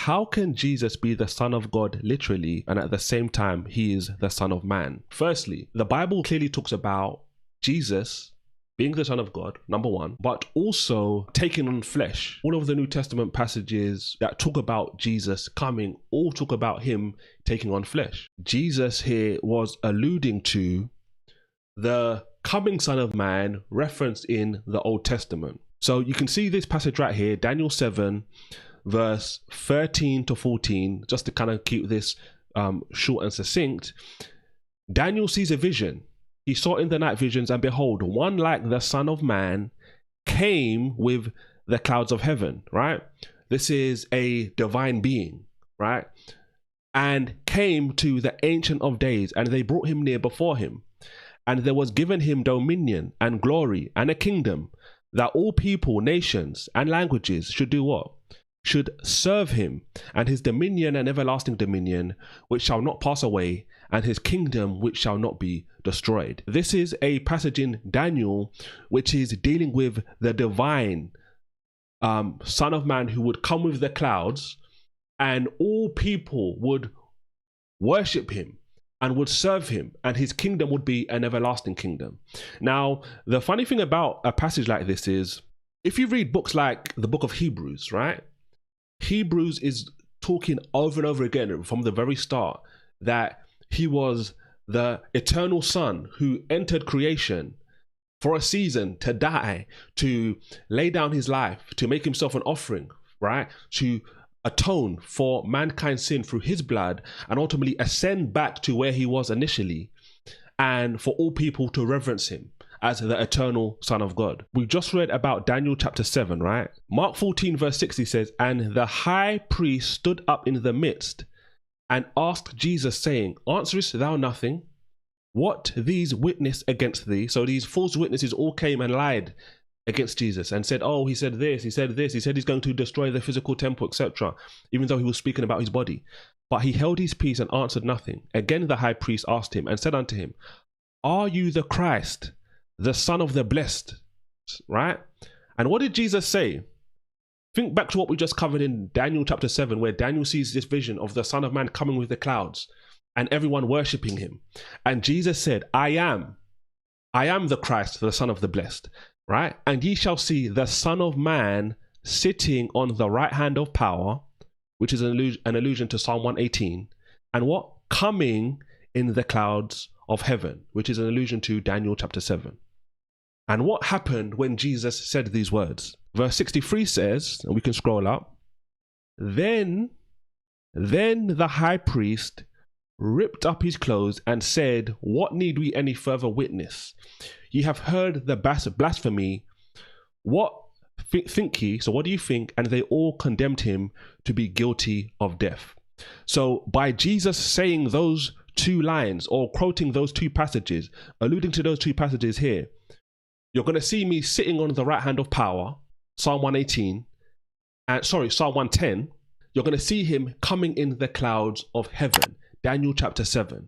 how can Jesus be the Son of God literally, and at the same time, he is the Son of Man? Firstly, the Bible clearly talks about Jesus being the Son of God, number one, but also taking on flesh. All of the New Testament passages that talk about Jesus coming all talk about him taking on flesh. Jesus here was alluding to the coming Son of Man referenced in the Old Testament. So you can see this passage right here, Daniel 7, verse 13 to 14, just to kind of keep this short and succinct. Daniel sees a vision. He saw in the night visions, and behold, one like the Son of Man came with the clouds of heaven, right? This is a divine being, right? And came to the Ancient of Days, and they brought him near before him. And there was given him dominion and glory and a kingdom, that all people, nations, and languages should do what? Should serve him, and his dominion and everlasting dominion, which shall not pass away, and his kingdom which shall not be destroyed. This is a passage in Daniel which is dealing with the divine Son of Man who would come with the clouds, and all people would worship him and would serve him, and his kingdom would be an everlasting kingdom. Now, the funny thing about a passage like this is, if you read books like the book of Hebrews, right? Hebrews is talking over and over again from the very start that he was the eternal Son who entered creation for a season to die, to lay down his life, to make himself an offering, right? To atone for mankind's sin through his blood, and ultimately ascend back to where he was initially, and for all people to reverence him as the eternal Son of God. We just read about Daniel chapter 7, right? Mark 14 verse 60 says, and the high priest stood up in the midst and asked Jesus, saying, answerest thou nothing? What these witness against thee? So these false witnesses all came and lied against Jesus and said, oh, he said this, he said this, he said he's going to destroy the physical temple, etc., even though he was speaking about his body. But he held his peace and answered nothing. Again the high priest asked him and said unto him, are you the Christ, the Son of the Blessed? Right? And what did Jesus say? Think back to what we just covered in Daniel chapter 7, where Daniel sees this vision of the Son of Man coming with the clouds and everyone worshipping him. And Jesus said, I am the Christ, the Son of the Blessed, right? And ye shall see the Son of Man sitting on the right hand of power, which is an allusion to Psalm 118, and what? Coming in the clouds of heaven, which is an allusion to Daniel chapter 7. And what happened when Jesus said these words? Verse 63 says, and we can scroll up, then the high priest ripped up his clothes and said, what need we any further witness? Ye have heard the blasphemy. What think ye? So what do you think? And they all condemned him to be guilty of death. So by Jesus saying those two lines, or quoting those two passages, alluding to those two passages here, you're going to see me sitting on the right hand of power, Psalm 118, Psalm 110. You're going to see him coming in the clouds of heaven, Daniel chapter 7.